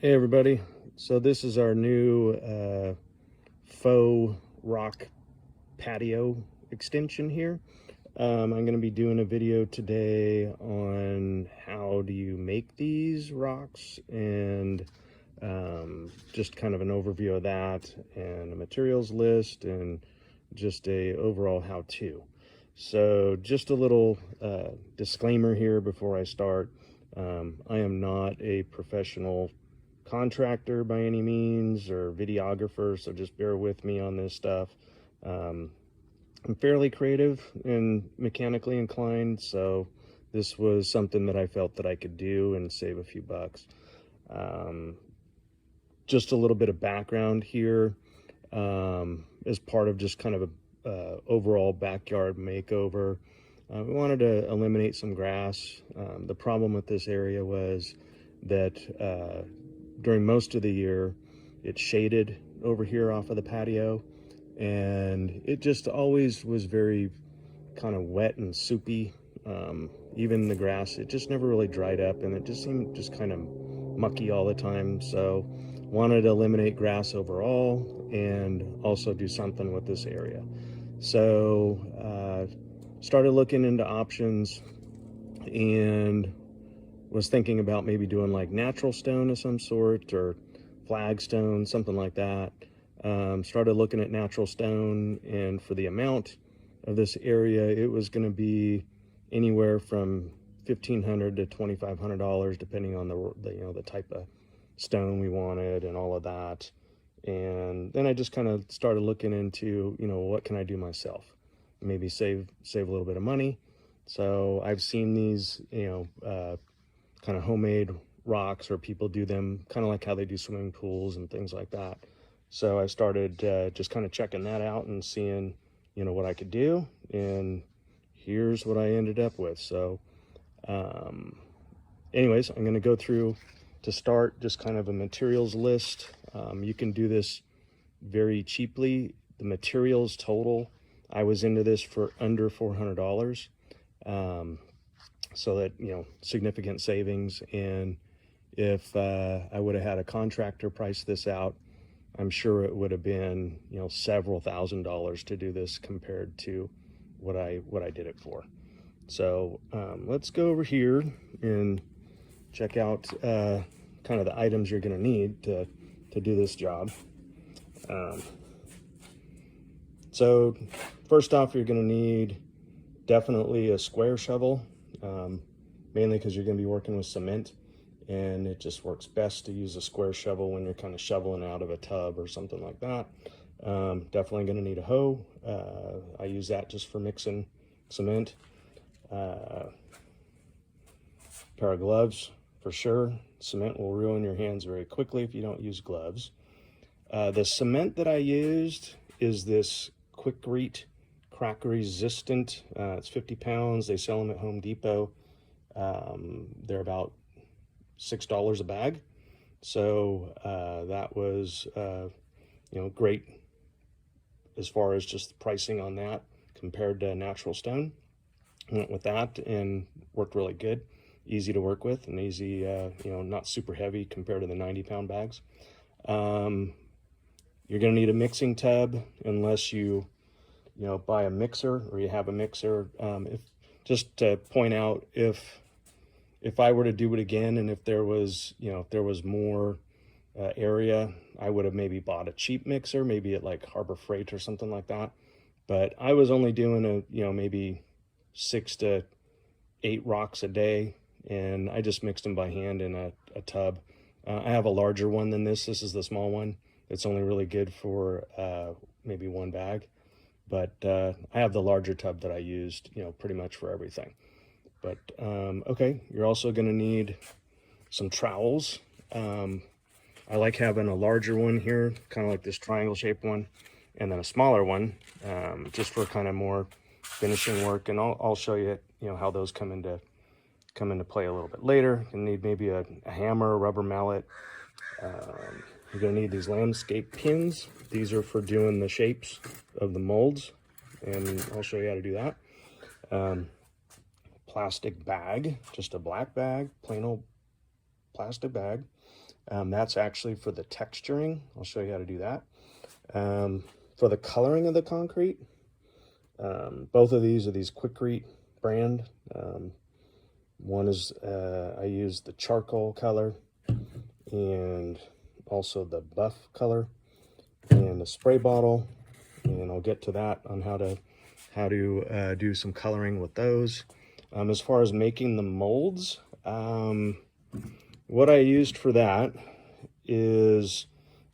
Hey everybody, so this is our new faux rock patio extension here. I'm going to be doing a video today on how do you make these rocks and just kind of an overview of that and a materials list and just a overall how-to. So just a little disclaimer here before I start. I am not a professional contractor by any means or videographer, so just bear with me on this stuff. I'm fairly creative and mechanically inclined, so this was something that I felt that I could do and save a few bucks. Just a little bit of background here as part of just kind of a overall backyard makeover. We wanted to eliminate some grass. The problem with this area was that during most of the year it's shaded over here off of the patio, and it just always was very kind of wet and soupy. Even the grass, it just never really dried up, and it just seemed just kind of mucky all the time. So wanted to eliminate grass overall and also do something with this area. So started looking into options and was thinking about maybe doing like natural stone of some sort or flagstone, something like that. Started looking at natural stone, and for the amount of this area, it was going to be anywhere from $1,500 to $2,500, depending on the type of stone we wanted and all of that. And then I just kind of started looking into, what can I do myself? Maybe save a little bit of money. So I've seen these, kind of homemade rocks, or people do them kind of like how they do swimming pools and things like that. So I started just kind of checking that out and seeing, what I could do. And here's what I ended up with. So anyways, I'm going to go through to start just kind of a materials list. You can do this very cheaply. The materials total, I was into this for under $400. So that, significant savings. And if I would have had a contractor price this out, I'm sure it would have been, several $1,000s to do this compared to what I did it for. So let's go over here and check out kind of the items you're going to need to do this job. So first off, you're going to need definitely a square shovel, mainly because you're going to be working with cement, and it just works best to use a square shovel when you're kind of shoveling out of a tub or something like that. Definitely going to need a hoe. I use that just for mixing cement. Pair of gloves for sure. Cement will ruin your hands very quickly if you don't use gloves. The cement that I used is this Concrete crack resistant. It's 50 pounds. They sell them at Home Depot. They're about $6 a bag. So that was great as far as just the pricing on that compared to natural stone. Went with that and worked really good. Easy to work with and easy, not super heavy compared to the 90-pound bags. You're going to need a mixing tub unless you buy a mixer or you have a mixer. Just to point out, if I were to do it again, and if there was more area, I would have maybe bought a cheap mixer, maybe at like Harbor Freight or something like that. But I was only doing maybe 6 to 8 rocks a day, and I just mixed them by hand in a tub. I have a larger one than this. This is the small one. It's only really good for maybe one bag. But I have the larger tub that I used, pretty much for everything. But okay, you're also going to need some trowels. I like having a larger one here, kind of like this triangle shaped one, and then a smaller one, just for kind of more finishing work. And I'll show you, how those come into play a little bit later. You need maybe a hammer, a rubber mallet. You're going to need these landscape pins. These are for doing the shapes of the molds, and I'll show you how to do that. Plastic bag, just a black bag, plain old plastic bag. That's actually for the texturing. I'll show you how to do that. For the coloring of the concrete, both of these are these Quikrete brand. One is, I use the charcoal color and also the buff color and the spray bottle. And I'll get to that on how to do some coloring with those. As far as making the molds, what I used for that is,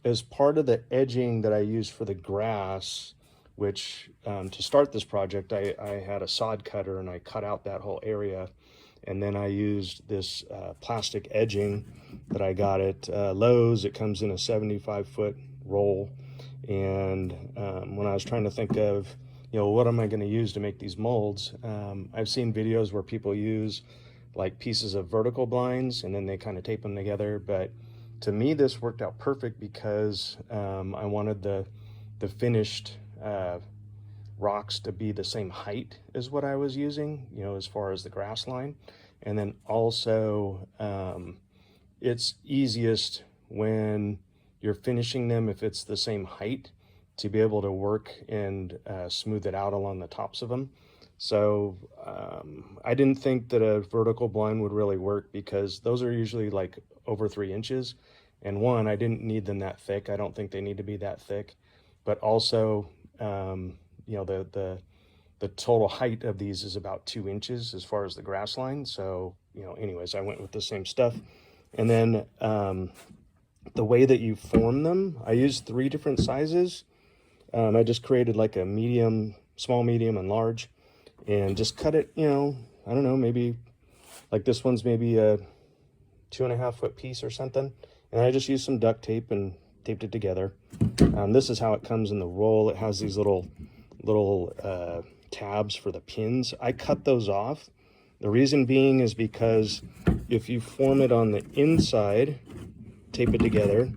as part of the edging that I used for the grass, which to start this project, I had a sod cutter and I cut out that whole area. And then I used this plastic edging that I got at Lowe's. It comes in a 75-foot roll. And when I was trying to think of, what am I going to use to make these molds? I've seen videos where people use like pieces of vertical blinds and then they kind of tape them together. But to me, this worked out perfect because I wanted the finished rocks to be the same height as what I was using, as far as the grass line. And then also, it's easiest when you're finishing them, if it's the same height, to be able to work and smooth it out along the tops of them. So I didn't think that a vertical blind would really work because those are usually like over 3 inches. And one, I didn't need them that thick. I don't think they need to be that thick. But also, the total height of these is about 2 inches as far as the grass line. So, anyways, I went with the same stuff. And then the way that you form them, I used 3 different sizes. I just created like a medium, small, medium, and large, and just cut it, I don't know, maybe like this one's maybe a 2.5-foot piece or something. And I just used some duct tape and taped it together. This is how it comes in the roll. It has these little tabs for the pins. I cut those off. The reason being is because if you form it on the inside, tape it together,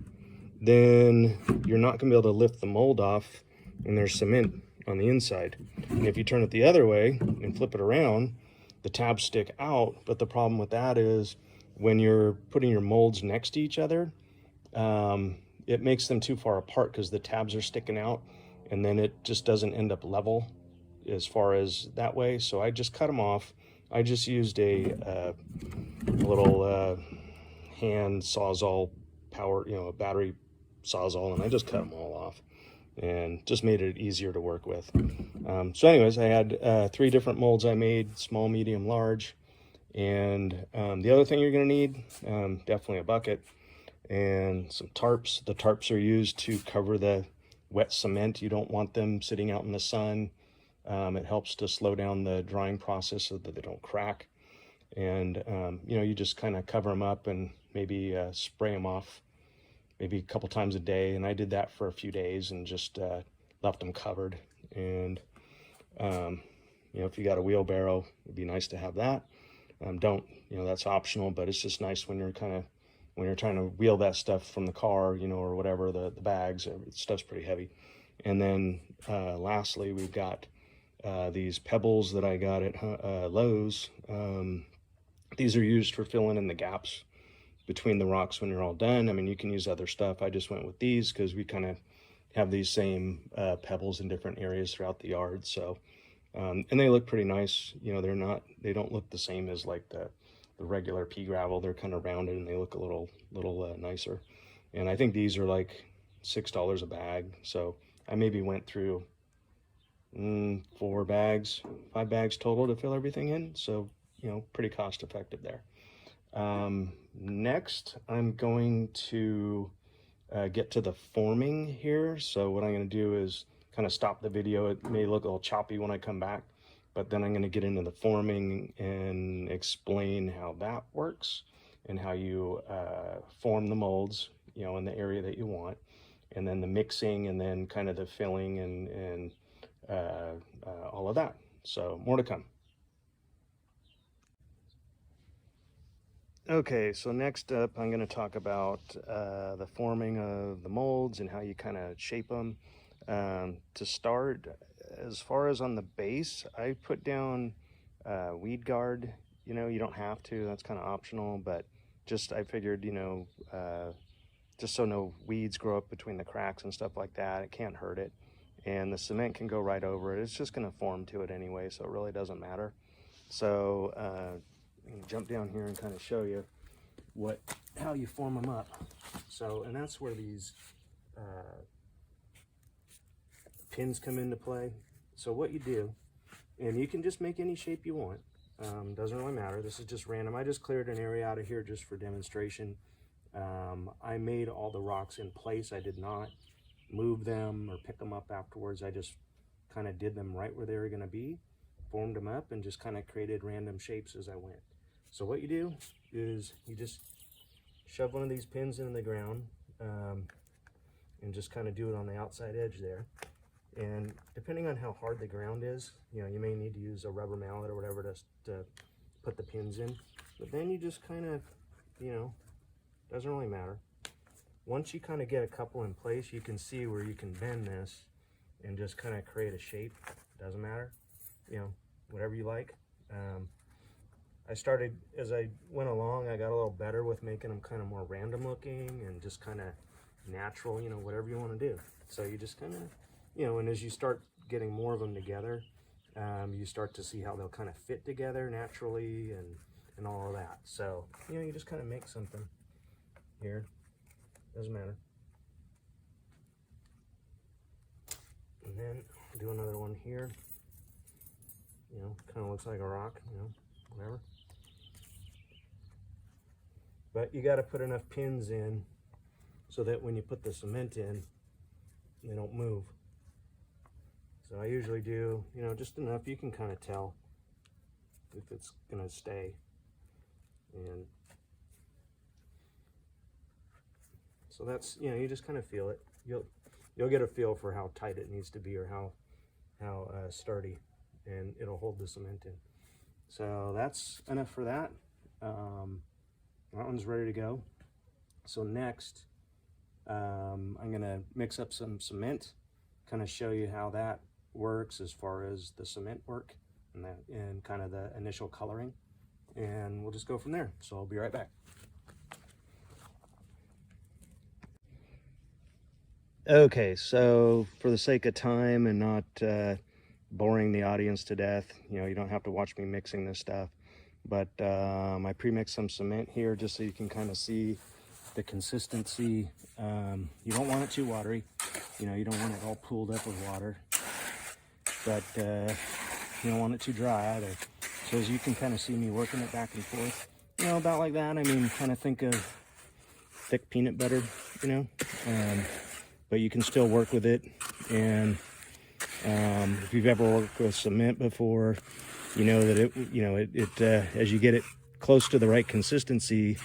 then you're not going to be able to lift the mold off and there's cement on the inside. And if you turn it the other way and flip it around, the tabs stick out. But the problem with that is when you're putting your molds next to each other, it makes them too far apart because the tabs are sticking out, and then it just doesn't end up level as far as that way. So I just cut them off. I just used a little hand sawzall power, a battery sawzall, and I just cut them all off and just made it easier to work with. So anyways, I had 3 different molds I made: small, medium, large. And the other thing you're going to need, definitely a bucket and some tarps. The tarps are used to cover the wet cement. You don't want them sitting out in the sun. It helps to slow down the drying process so that they don't crack. And, you just kind of cover them up and maybe spray them off maybe a couple times a day. And I did that for a few days and just left them covered. And, if you got a wheelbarrow, it'd be nice to have that. That's optional, but it's just nice when you're trying to wheel that stuff from the car, or whatever, the bags, stuff's pretty heavy. And then lastly, we've got these pebbles that I got at Lowe's. These are used for filling in the gaps between the rocks when you're all done. I mean, you can use other stuff. I just went with these because we kind of have these same pebbles in different areas throughout the yard. So, and they look pretty nice. They don't look the same as like the regular pea gravel. They're kind of rounded and they look a little nicer. And I think these are like $6 a bag. So I maybe went through 5 bags total to fill everything in. So, pretty cost effective there. Next, I'm going to get to the forming here. So what I'm going to do is kind of stop the video. It may look a little choppy when I come back, but then I'm going to get into the forming and explain how that works and how you form the molds, in the area that you want, and then the mixing, and then kind of the filling and all of that. So more to come. Okay, so next up, I'm going to talk about the forming of the molds and how you kind of shape them. To start, as far as on the base, I put down weed guard. You don't have to, that's kind of optional, but just I figured, just so no weeds grow up between the cracks and stuff like that. It can't hurt it. And the cement can go right over it. It's just gonna form to it anyway, so it really doesn't matter. So I'm gonna jump down here and kind of show you how you form them up. So, and that's where these pins come into play. So what you do, and you can just make any shape you want. Doesn't really matter. This is just random. I just cleared an area out of here just for demonstration. I made all the rocks in place. I did not move them or pick them up afterwards. I just kind of did them right where they were going to be, formed them up, and just kind of created random shapes as I went. So what you do is you just shove one of these pins into the ground and just kind of do it on the outside edge there. And depending on how hard the ground is, you know, you may need to use a rubber mallet or whatever to put the pins in. But then you just kind of, you know, doesn't really matter. Once you kind of get a couple in place, you can see where you can bend this and just kind of create a shape. Doesn't matter, you know, whatever you like. I started, as I went along, I got a little better with making them kind of more random looking and just kind of natural, you know, whatever you want to do. So you just kind of, you know, and as you start getting more of them together, you start to see how they'll kind of fit together naturally and all of that. So, you know, you just kind of make something here. Doesn't matter. And then do another one here. You know, kind of looks like a rock, you know, whatever. But you got to put enough pins in so that when you put the cement in, they don't move. So I usually do, you know, just enough. You can kind of tell if it's gonna stay. And so that's, you know, you just kind of feel it. You'll get a feel for how tight it needs to be or how sturdy, and it'll hold the cement in. So that's enough for that. That one's ready to go. So next, I'm gonna mix up some cement, kind of show you how that works as far as the cement work and kind of the initial coloring, and we'll just go from there. So I'll be right back. Okay, so for the sake of time and not boring the audience to death, you know, you don't have to watch me mixing this stuff, but I pre-mixed some cement here just so you can kind of see the consistency. You don't want it too watery, you know, you don't want it all pooled up with water, but you don't want it too dry either. So as you can kind of see me working it back and forth, you know, about like that. I mean, kind of think of thick peanut butter, you know, but you can still work with it. And if you've ever worked with cement before, you know that it as you get it close to the right consistency,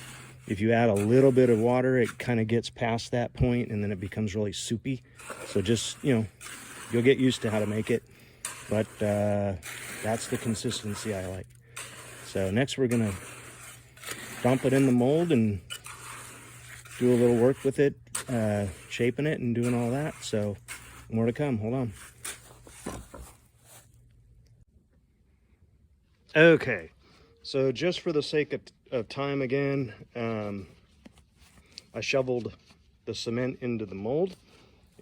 if you add a little bit of water, it kind of gets past that point and then it becomes really soupy. So just, you know, you'll get used to how to make it, but that's the consistency I like. So next we're gonna dump it in the mold and do a little work with it, shaping it and doing all that. So more to come, hold on. Okay, so just for the sake of time again, I shoveled the cement into the mold,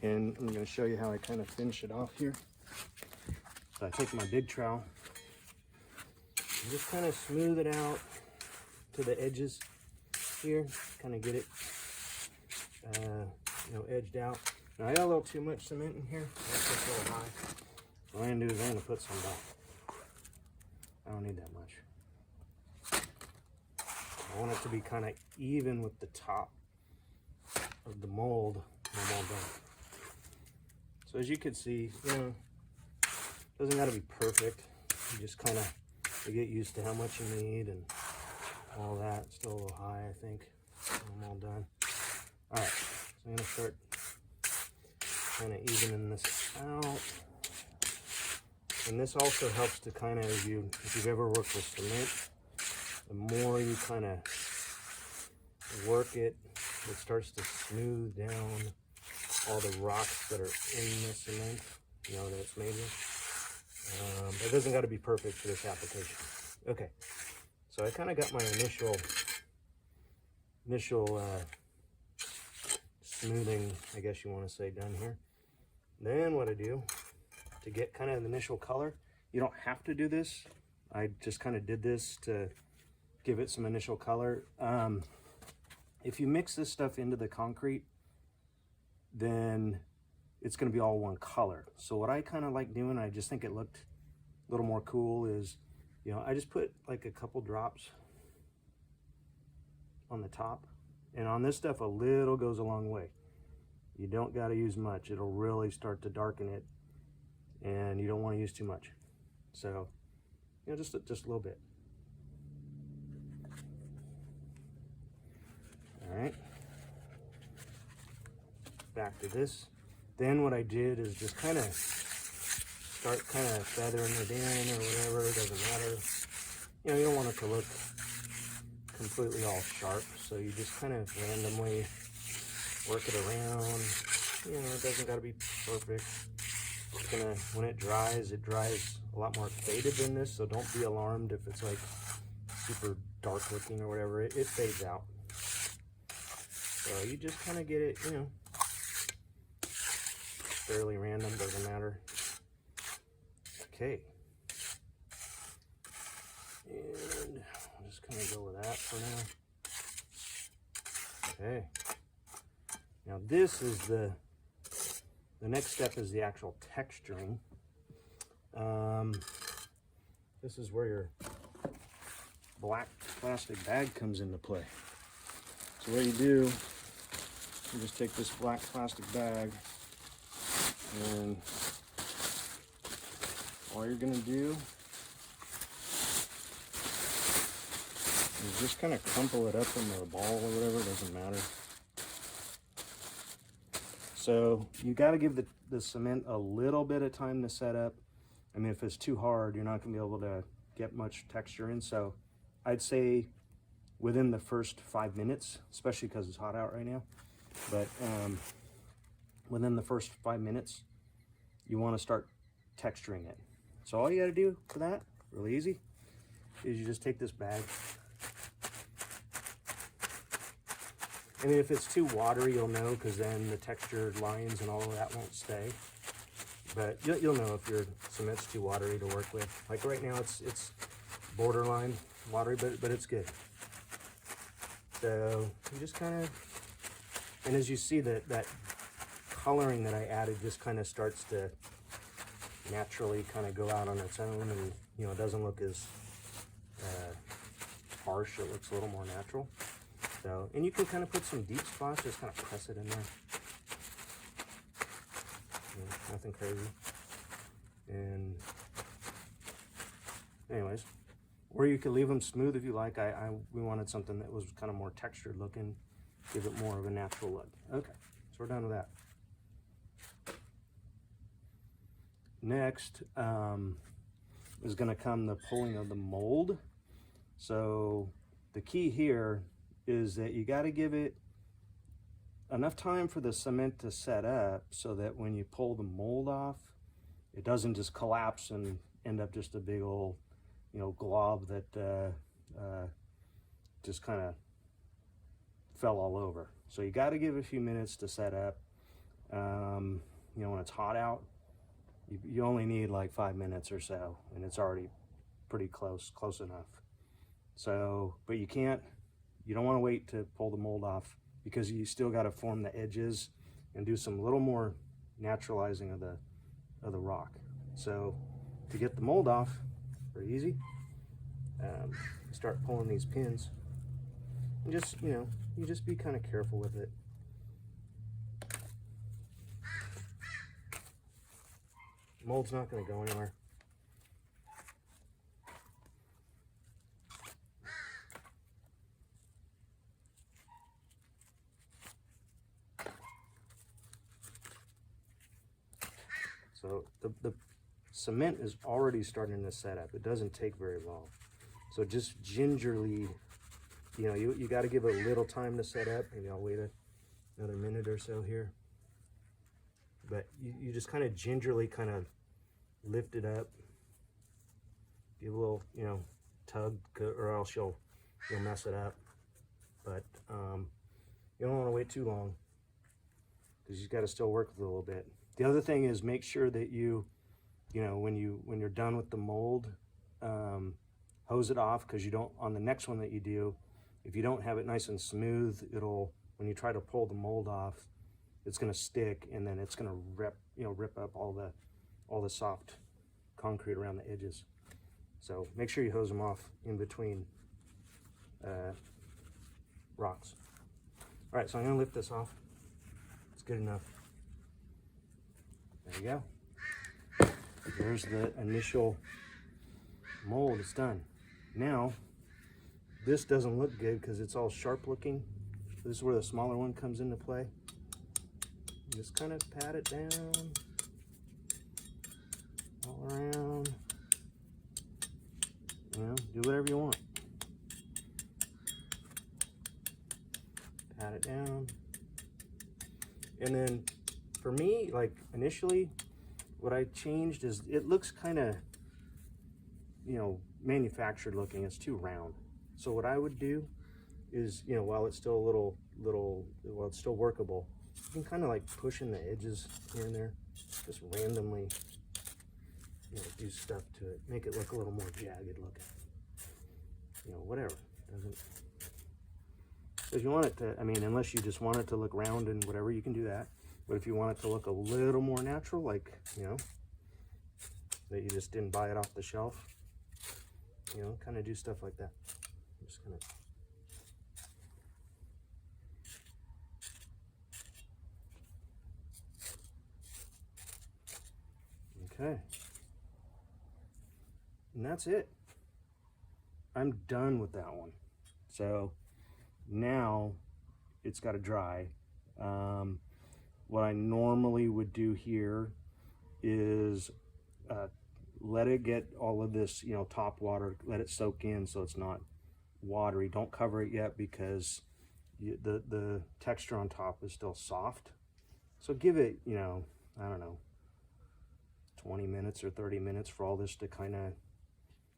and I'm going to show you how I kind of finish it off here. So I take my big trowel and just kind of smooth it out to the edges here, kind of get it you know, edged out. Now I got a little too much cement in here, that's just a little high. What I'm going to do is I'm going to put some back. I don't need that much. I want it to be kind of even with the top of the mold when I'm all done. So as you can see, you know, it doesn't got to be perfect. You just kind of get used to how much you need and all that. It's still a little high, I think. I'm all done. All right, so I'm going to start kind of evening this out. And this also helps to kind of, if you've ever worked with cement, the more you kind of work it, it starts to smooth down all the rocks that are in the cement, you know, that it's made with. It doesn't got to be perfect for this application. Okay, so I kind of got my initial smoothing, I guess you want to say, done here. Then what I do to get kind of the initial color, you don't have to do this. I just kind of did this to give it some initial color. If you mix this stuff into the concrete, then it's going to be all one color. So what I kind of like doing, I just think it looked a little more cool, is, you know, I just put like a couple drops on the top, and on this stuff a little goes a long way. You don't got to use much. It'll really start to darken it, and you don't want to use too much. So, you know, just a little bit. All right, back to this. Then what I did is just kind of start kind of feathering it in or whatever. It doesn't matter. You know, you don't want it to look completely all sharp, so you just kind of randomly work it around. You know, it doesn't got to be perfect. It's gonna, when it dries a lot more faded than this, so don't be alarmed if it's like super dark looking or whatever. It fades out. So you just kind of get it, you know, fairly random, doesn't matter. Okay. And I'm just gonna go with that for now. Okay. Now this is the next step is the actual texturing. This is where your black plastic bag comes into play. So what you do, you just take this black plastic bag, and all you're gonna do is just kind of crumple it up into a ball or whatever, it doesn't matter. So you got to give the cement a little bit of time to set up. I mean, if it's too hard, you're not going to be able to get much texture in. So I'd say within the first 5 minutes, especially because it's hot out right now, but within the first 5 minutes, you want to start texturing it. So all you got to do for that, really easy, is you just take this bag. I mean, if it's too watery, you'll know, because then the textured lines and all of that won't stay. But you'll know if your cement's too watery to work with. Like right now, it's borderline watery, but it's good. So you just kind of, and as you see that coloring that I added just kind of starts to naturally kind of go out on its own, and you know, it doesn't look as harsh. It looks a little more natural. So, and you can kind of put some deep spots, just kind of press it in there. You know, nothing crazy. And anyways, or you could leave them smooth if you like. We wanted something that was kind of more textured looking, give it more of a natural look. Okay, so we're done with that. Next is going to come the pulling of the mold. So the key here is that you got to give it enough time for the cement to set up so that when you pull the mold off, it doesn't just collapse and end up just a big old, you know, glob that just kind of fell all over. So you got to give it a few minutes to set up. You know, when it's hot out, you only need like 5 minutes or so, and it's already pretty close enough. So, but you don't want to wait to pull the mold off, because you still got to form the edges and do some little more naturalizing of the rock. So to get the mold off, pretty easy. Start pulling these pins, and just, you know, you just be kind of careful with it. Mold's not going to go anywhere. So the cement is already starting to set up. It doesn't take very long. So just gingerly, you know, you got to give it a little time to set up. Maybe I'll wait another minute or so here. But you just kind of gingerly kind of lift it up. Give a little, you know, tug, or else you'll mess it up. But you don't want to wait too long. because you've got to still work with it a little bit. The other thing is make sure that you know, when you're done with the mold, hose it off, because you don't, on the next one that you do, if you don't have it nice and smooth, it'll, when you try to pull the mold off, it's going to stick, and then it's going to rip up all the soft concrete around the edges. So make sure you hose them off in between rocks. All right, so I'm going to lift this off. It's good enough. There you go. There's the initial mold. It's done. Now, this doesn't look good because it's all sharp looking. This is where the smaller one comes into play. Just kind of pat it down all around. You know, do whatever you want. Pat it down. And then for me, like initially, what I changed is it looks kind of, you know, manufactured looking. It's too round. So what I would do is, you know, while it's still a while it's still workable, you can kind of like push in the edges here and there, just randomly, you know, do stuff to it, make it look a little more jagged looking. You know, whatever. Doesn't, if you want it to, I mean, unless you just want it to look round and whatever, you can do that. But if you want it to look a little more natural, like, you know, that you just didn't buy it off the shelf, you know, kind of do stuff like that. I'm just gonna. Okay. And that's it. I'm done with that one. So now it's got to dry. What I normally would do here is let it get all of this, you know, top water, let it soak in so it's not watery. Don't cover it yet because the texture on top is still soft. So give it, you know, I don't know, 20 minutes or 30 minutes for all this to kind of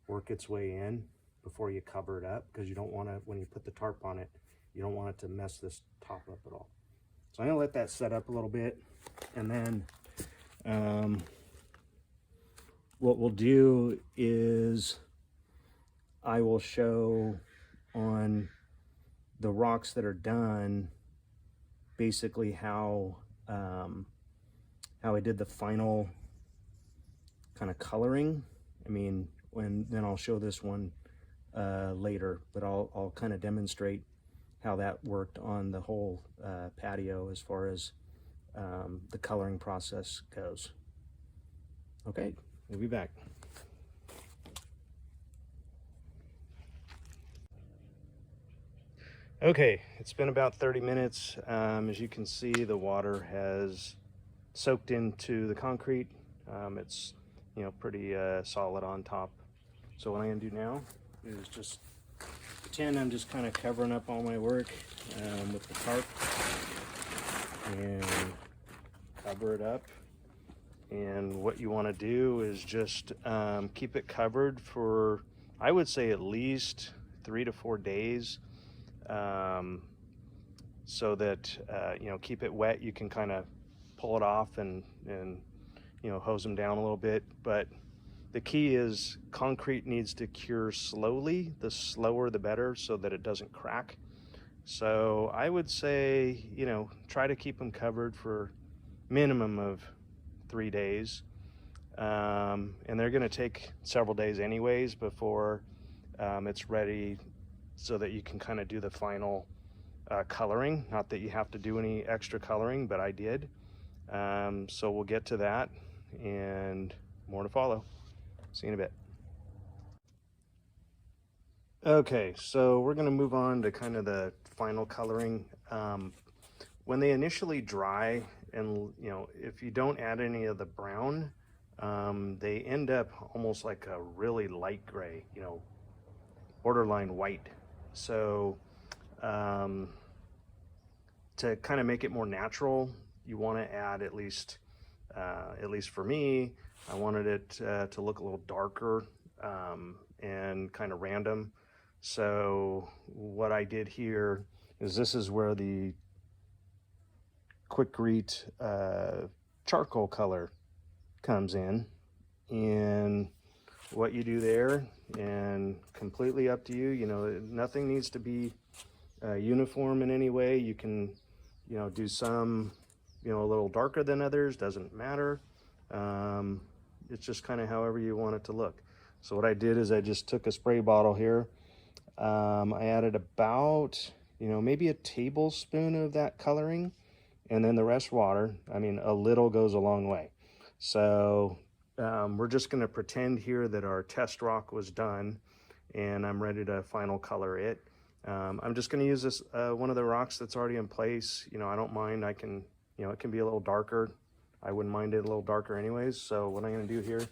work its way in before you cover it up, because you don't want to, when you put the tarp on it, you don't want it to mess this top up at all. So I'm gonna let that set up a little bit, and then what we'll do is I will show on the rocks that are done basically how I did the final kind of coloring. I mean, then I'll show this one later, but I'll kind of demonstrate how that worked on the whole patio as far as the coloring process goes. Okay, we'll be back. Okay, it's been about 30 minutes. As you can see, the water has soaked into the concrete. It's, you know, pretty solid on top. So what I'm gonna do now is just pretend I'm just kind of covering up all my work with the tarp, and cover it up. And what you want to do is just keep it covered for, I would say, at least 3 to 4 days, so that you know, keep it wet. You can kind of pull it off and you know, hose them down a little bit. But the key is concrete needs to cure slowly. The slower the better, so that it doesn't crack. So I would say, you know, try to keep them covered for minimum of 3 days. And they're going to take several days anyways before it's ready, so that you can kind of do the final coloring. Not that you have to do any extra coloring, but I did. So we'll get to that, and more to follow. See you in a bit. Okay, so we're going to move on to kind of the final coloring. When they initially dry, and you know, if you don't add any of the brown, they end up almost like a really light gray, you know, borderline white. So to kind of make it more natural, you want to add at least for me, I wanted it to look a little darker and kind of random. So what I did here is, this is where the Concrete charcoal color comes in, and what you do there, and completely up to you. You know, nothing needs to be uniform in any way. You can, you know, do some, you know, a little darker than others, doesn't matter. It's just kind of however you want it to look. So what I did is I just took a spray bottle here. I added about, you know, maybe a tablespoon of that coloring, and then the rest water. I mean, a little goes a long way. So we're just going to pretend here that our test rock was done, and I'm ready to final color it. I'm just going to use this one of the rocks that's already in place. You know, I don't mind. I can, you know, it can be a little darker. I wouldn't mind it a little darker anyways. So what I'm going to do here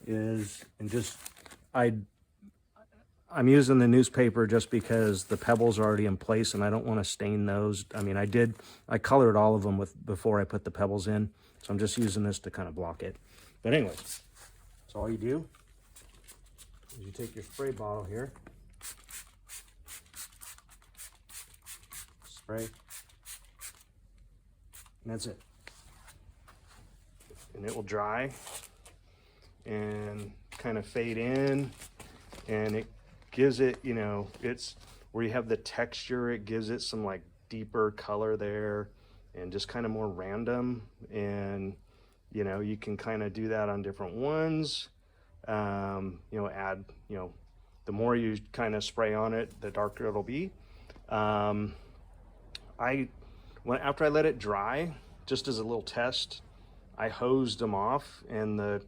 is, and just, I'm using the newspaper just because the pebbles are already in place and I don't want to stain those. I mean, I colored all of them before I put the pebbles in. So I'm just using this to kind of block it. But anyways, so all you do is you take your spray bottle here, spray, and that's it. And it will dry and kind of fade in, and it gives it, you know, it's where you have the texture, it gives it some like deeper color there and just kind of more random. And you know, you can kind of do that on different ones. You know, add, you know, the more you kind of spray on it, the darker it'll be. After I let it dry, just as a little test, I hosed them off, and the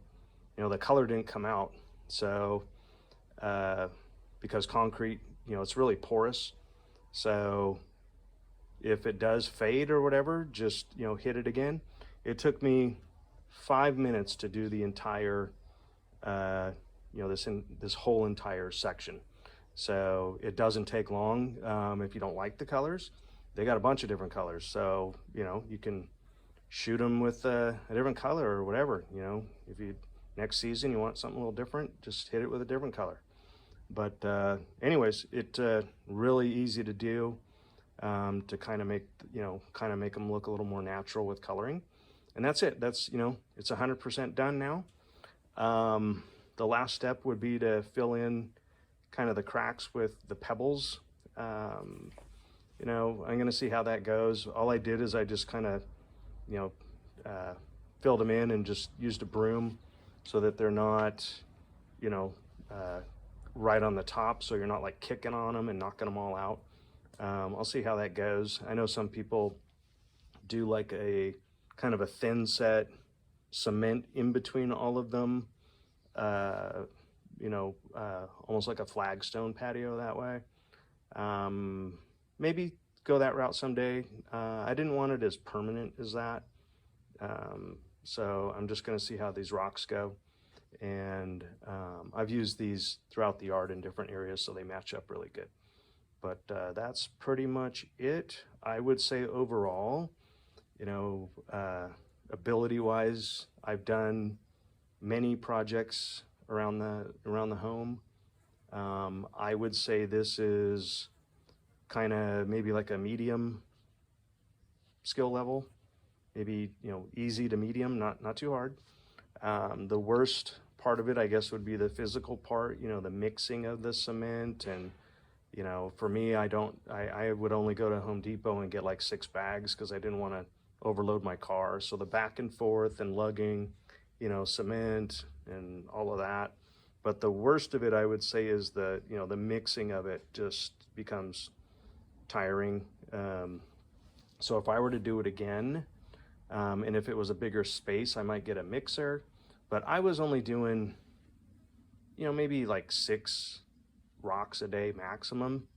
color didn't come out. So because concrete, you know, it's really porous. So if it does fade or whatever, just, you know, hit it again. It took me 5 minutes to do the entire, you know, this whole entire section. So it doesn't take long. If you don't like the colors, they got a bunch of different colors. So, you know, you can shoot them with a different color or whatever. You know, if you next season you want something a little different, just hit it with a different color. But anyways, it really easy to do, to kind of make, you know, kind of make them look a little more natural with coloring. And that's it. That's, you know, it's 100% done now. The last step would be to fill in kind of the cracks with the pebbles. You know, I'm going to see how that goes. All I did is I just kind of, you know, filled them in and just used a broom so that they're not, you know, right on the top, so you're not like kicking on them and knocking them all out. I'll see how that goes. I know some people do like a kind of a thin set cement in between all of them, you know, almost like a flagstone patio that way. Maybe go that route someday. I didn't want it as permanent as that. So I'm just going to see how these rocks go. And I've used these throughout the yard in different areas, so they match up really good. But that's pretty much it. I would say overall, you know, ability-wise, I've done many projects around the home. I would say this is kind of maybe like a medium skill level, maybe, you know, easy to medium, not too hard. The worst part of it, I guess, would be the physical part, you know, the mixing of the cement. And, you know, for me, I would only go to Home Depot and get like 6 bags because I didn't want to overload my car. So the back and forth and lugging, you know, cement and all of that. But the worst of it, I would say, is the, you know, the mixing of it just becomes tiring. So if I were to do it again, and if it was a bigger space, I might get a mixer. But I was only doing, you know, maybe like 6 rocks a day maximum,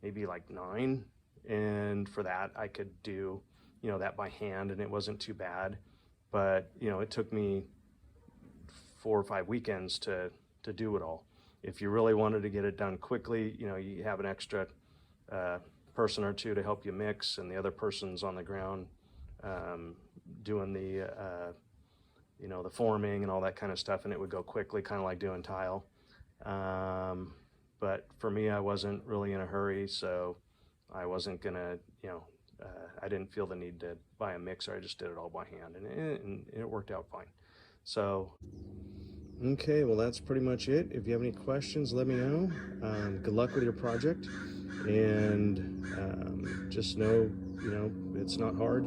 maybe like 9. And for that, I could do, you know, that by hand, and it wasn't too bad. But, you know, it took me 4 or 5 weekends to do it all. If you really wanted to get it done quickly, you know, you have an extra person or two to help you mix, and the other person's on the ground doing the, you know, the forming and all that kind of stuff, and it would go quickly, kind of like doing tile. But for me, I wasn't really in a hurry, so I wasn't gonna, you know, I didn't feel the need to buy a mixer. I just did it all by hand, and it worked out fine. So, okay, well, that's pretty much it. If you have any questions, let me know. Good luck with your project, and just know, it's not hard.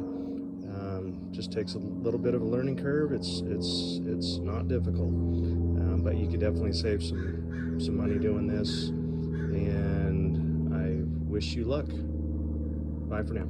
Just takes a little bit of a learning curve. It's not difficult, but you could definitely save some money doing this. And I wish you luck. Bye for now.